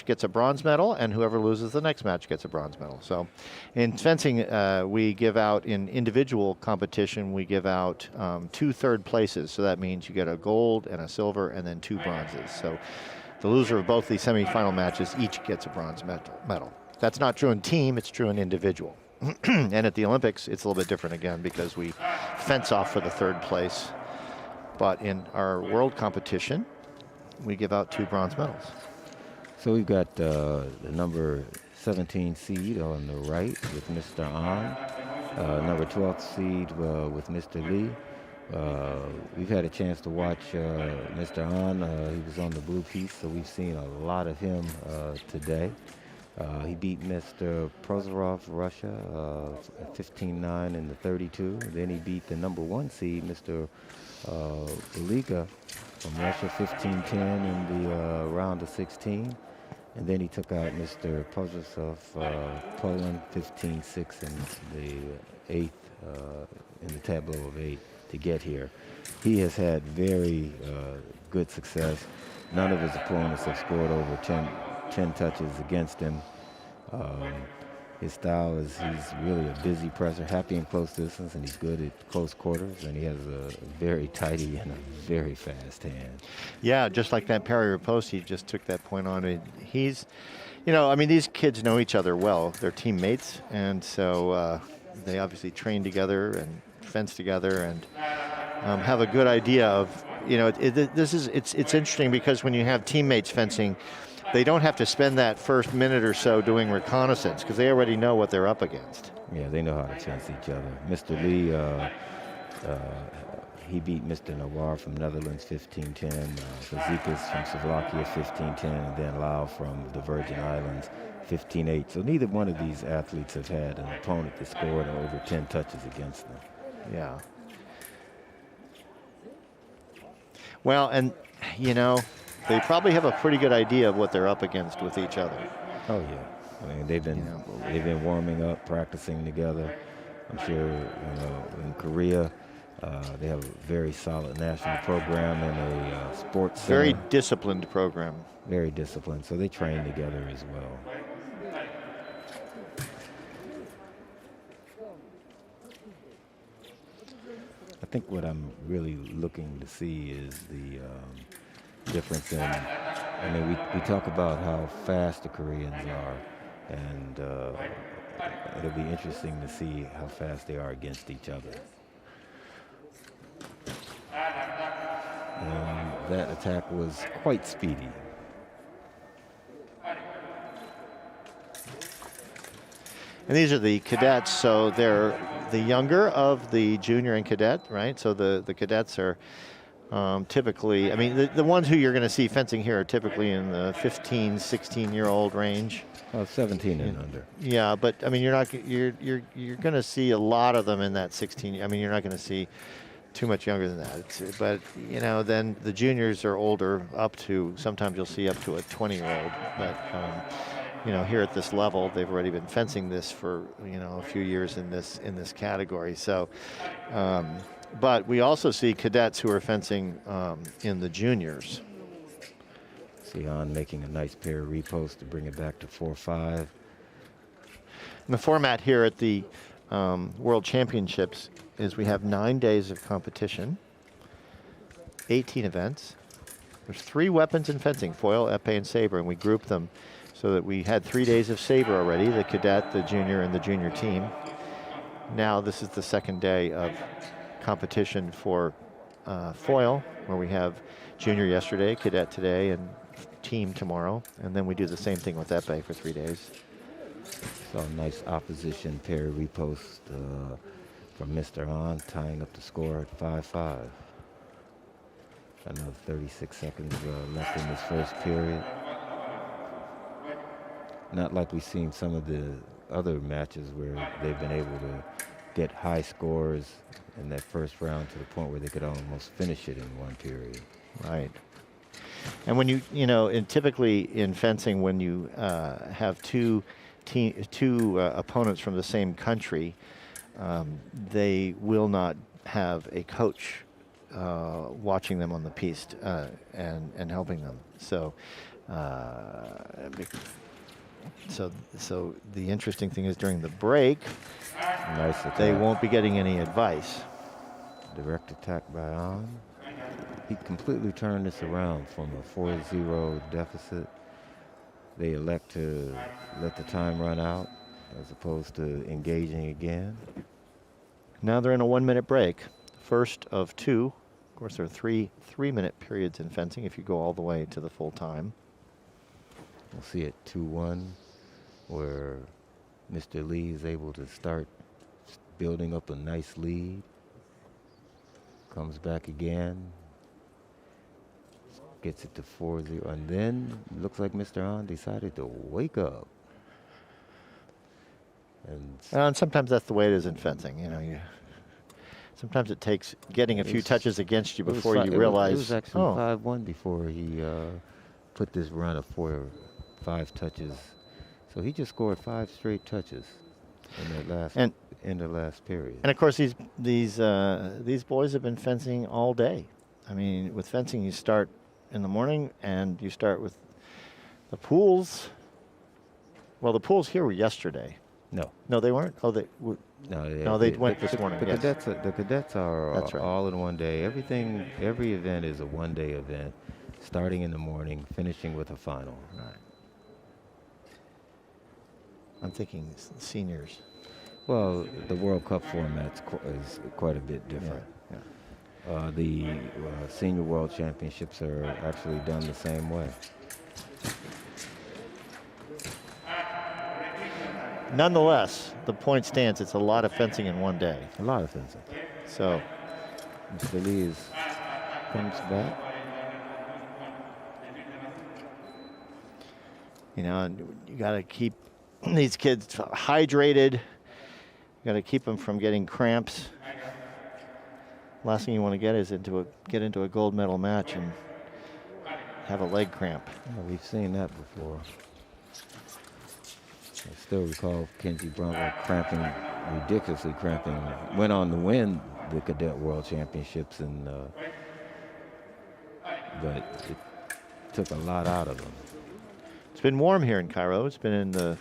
gets a bronze medal, and whoever loses the next match gets a bronze medal. So in fencing, we give out, in individual competition, we give out 2 third places. So that means you get a gold and a silver and then 2 bronzes. So the loser of both these semifinal matches each gets a bronze medal. That's not true in team, it's true in individual. And at the Olympics, it's a little bit different again because we fence off for the 3rd place. But in our world competition, we give out 2 bronze medals. So we've got the number 17 seed on the right with Mr. An, number 12 seed with Mr. Lee. We've had a chance to watch Mr. An. He was on the blue piece, so we've seen a lot of him today. He beat Mr. Prozorov, Russia, 15-9 in the 32. Then he beat the number 1 seed, Mr. Beliga from Russia, 15-10 in the round of 16. And then he took out Mr. Prozorov, Poland, 15-6 in the 8th, in the tableau of 8 to get here. He has had very good success. None of his opponents have scored over 10 touches against him. His style is he's really a busy presser, happy in close distance, and he's good at close quarters, and he has a very tidy and a very fast hand. Yeah, just like that parry riposte, he just took that point on. He's, you know, I mean, these kids know each other well. They're teammates, and so they obviously train together and fence together and have a good idea of, you know, it's interesting because when you have teammates fencing, they don't have to spend that first minute or so doing reconnaissance because they already know what they're up against. Yeah, they know how to fence each other. Mr. Lee, he beat Mr. Nawar from Netherlands 15-10, Fazekas from Slovakia 15-10, and then Lau from the Virgin Islands 15-8. So neither one of these athletes have had an opponent that scored over 10 touches against them. Yeah. Well, and, you know, they probably have a pretty good idea of what they're up against with each other. Oh yeah, I mean they've been warming up, practicing together. I'm sure in Korea they have a very solid national program and a sports center. Very disciplined program. Very disciplined, so they train together as well. I think what I'm really looking to see is the difference in, I mean, we talk about how fast the Koreans are, and it'll be interesting to see how fast they are against each other. And that attack was quite speedy. And these are the cadets, so they're the younger of the junior and cadet, right? So the cadets are typically, I mean, the ones who you're going to see fencing here are typically in the 15, 16-year-old range. 17 and under. Yeah, but I mean, you're going to see a lot of them in that 16. I mean, you're not going to see too much younger than that. But you know, then the juniors are older, up to sometimes you'll see up to a 20-year-old. But you know, here at this level, they've already been fencing this for, you know, a few years in this category. So. But we also see cadets who are fencing in the juniors. An making a nice pair of reposts to bring it back to 4-5. And the format here at the World Championships is we have 9 days of competition, 18 events. There's 3 weapons in fencing, foil, epee, and saber, and we group them so that we had 3 days of saber already, the cadet, the junior, and the junior team. Now this is the 2nd day of competition for foil, where we have junior yesterday, cadet today, and team tomorrow. And then we do the same thing with epee for 3 days. So a nice opposition pair repost from Mr. An, tying up the score at 5-5. Another 36 seconds left in this first period. Not like we've seen some of the other matches where they've been able to get high scores in that first round to the point where they could almost finish it in one period. Right. And when you know, and typically in fencing, when you have two opponents from the same country, they will not have a coach watching them on the piste and helping them. So Bec- so the interesting thing is during the break, Nice attack. they won't be getting any advice. Direct attack by An. He completely turned this around from a 4-0 deficit. They elect to let the time run out as opposed to engaging again. Now they're in a 1-minute break, first of 2. Of course, there are 3-minute periods in fencing if you go all the way to the full time. We'll see it 2-1, where Mr. Lee is able to start building up a nice lead. Comes back again. Gets it to 4-0. And then looks like Mr. An decided to wake up. And sometimes that's the way it is in fencing. You know, sometimes it takes getting a few touches against you before you realize. It was actually 5-1 before he put this run of 4 or 5 touches. So he just scored 5 straight touches in that last in the last period. And of course, these boys have been fencing all day. I mean, with fencing, you start in the morning and you start with the pools. Well, the pools here were yesterday. No, they weren't. Oh, they. No, they went this morning. The Yes. cadets are That's right. all in one day. Every event is a one-day event, starting in the morning, finishing with a final. Right. I'm thinking seniors. Well, the World Cup format is quite a bit different. Yeah. The Senior World Championships are actually done the same way. Nonetheless, the point stands. It's a lot of fencing in one day. A lot of fencing. So Mr. Lee comes back. you know, and you got to keep these kids hydrated. You got to keep them from getting cramps. Last thing you want to get is get into a gold medal match and have a leg cramp. Yeah, we've seen that before. I still recall Kenji Bronco ridiculously cramping. Went on to win the Cadet World Championships, but it took a lot out of him. It's been warm here in Cairo. It's been in the,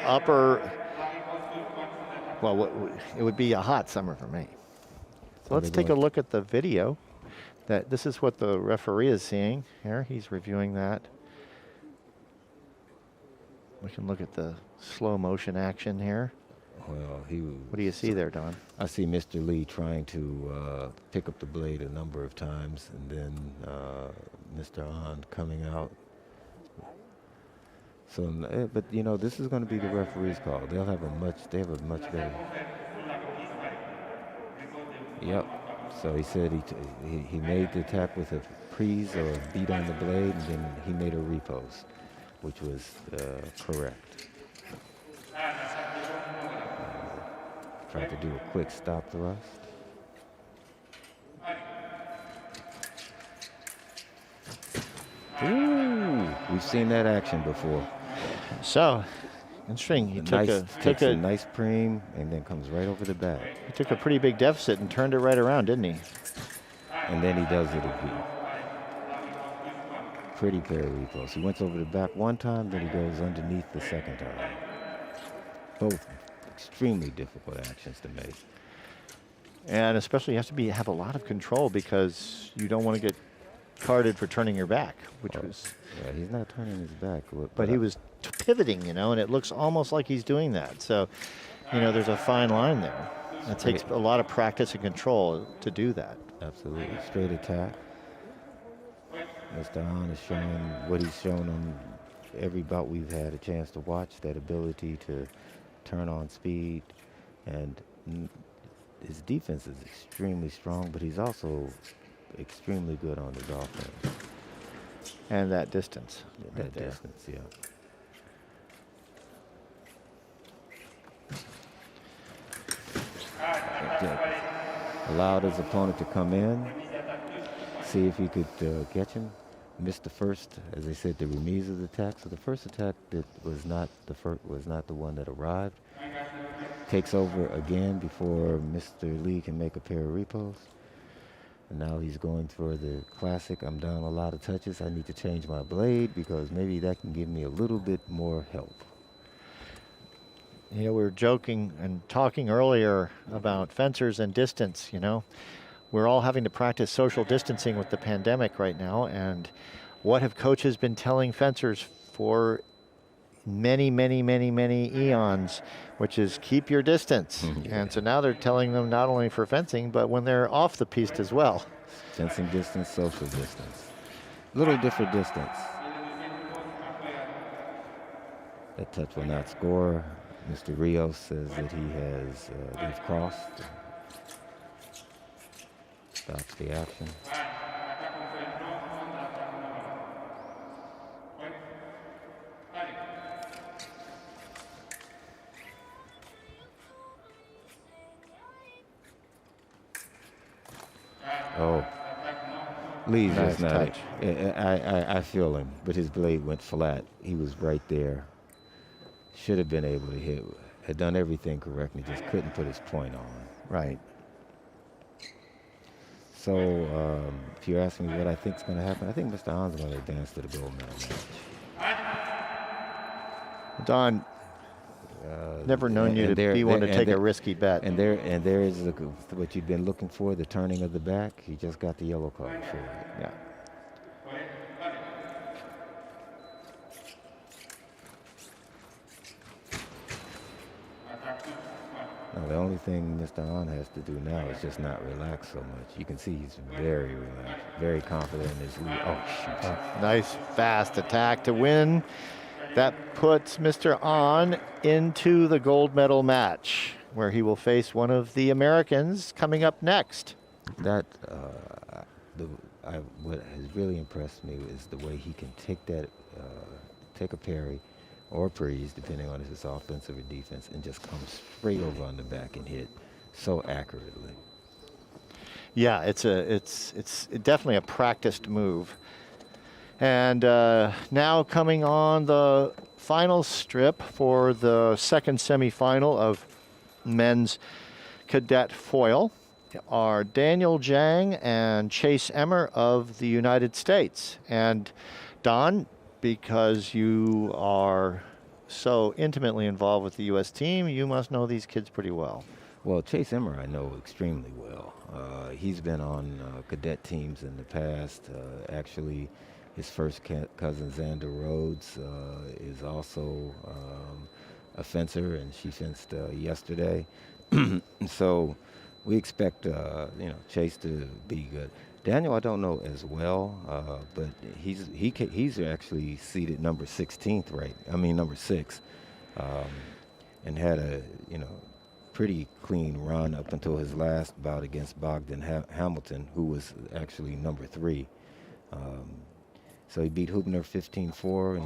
upper. Well, it would be a hot summer for me. So let's take a look at the video. This is what the referee is seeing here. He's reviewing that. We can look at the slow motion action here. Well, what do you see there, Don? I see Mr. Lee trying to pick up the blade a number of times, and then Mr. An coming out. So, but this is going to be the referee's call. They have a much better. Yep. So he said he made the attack with a prise or a beat on the blade, and then he made a repost, which was correct. Tried to do a quick stop thrust. Ooh, we've seen that action before. So, interesting. He takes a nice preem and then comes right over the back. He took a pretty big deficit and turned it right around, didn't he? And then he does it again. Pretty pair of reposts. He went over the back one time, then he goes underneath the second time. Both extremely difficult actions to make. And especially you have to have a lot of control because you don't want to get carded for turning your back, which was. Yeah, he's not turning his back. But he was pivoting, and it looks almost like he's doing that. So, there's a fine line there. It takes a lot of practice and control to do that. Absolutely. Straight attack. Mr. An is showing what he's shown on every bout we've had a chance to watch, that ability to turn on speed. And his defense is extremely strong, but he's also extremely good on his offense. And that distance. That distance, yeah. Allowed his opponent to come in, see if he could catch him. Missed the first, as they said, the remise of the attack. So the first attack that was not the one that arrived. Takes over again before Mr. Lee can make a pair of repos. And now he's going for the classic. I'm down a lot of touches. I need to change my blade because maybe that can give me a little bit more help. You know, we were joking and talking earlier about fencers and distance, you know. We're all having to practice social distancing with the pandemic right now. And what have coaches been telling fencers for many, many, many, many eons, which is keep your distance. Yeah. And so now they're telling them not only for fencing, but when they're off the piste as well. Fencing distance, social distance. Little different distance. That touch will not score. Mr. Rios says that they've crossed. Stops the action. Oh, Lee's Nice just not. touch. I feel him, but his blade went flat. He was right there. Should have been able to hit. Had done everything correctly, just couldn't put his point on. Right. So, if you're asking me what I think is going to happen, I think Mr. Han's going to advance to the gold medal match. Don, never known you to be one to take a risky bet. And there is what you've been looking for, the turning of the back. He just got the yellow card for it. Yeah. Now, the only thing Mr. Han has to do now is just not relax so much. You can see he's very relaxed, very confident in his lead. Oh, shoot. Nice fast attack to win. That puts Mr. An into the gold medal match, where he will face one of the Americans coming up next. That what has really impressed me is the way he can take a parry or freeze, depending on if it's offensive or defense, and just come straight over on the back and hit so accurately. Yeah, it's definitely a practiced move. And now coming on the final strip for the second semifinal of men's cadet foil are Daniel Jang and Chase Emmer of the United States. And Don, because you are so intimately involved with the U.S. team, you must know these kids pretty well. Well, Chase Emmer I know extremely well. He's been on cadet teams in the past. Actually, his first cousin, Xander Rhodes, is also a fencer, and she fenced yesterday. So we expect Chase to be good. Daniel, I don't know as well, but he's actually seated number 16th, right? I mean number 6, and had a pretty clean run up until his last bout against Bogdan Hamilton, who was actually number 3. So he beat Hubner 15-4 in the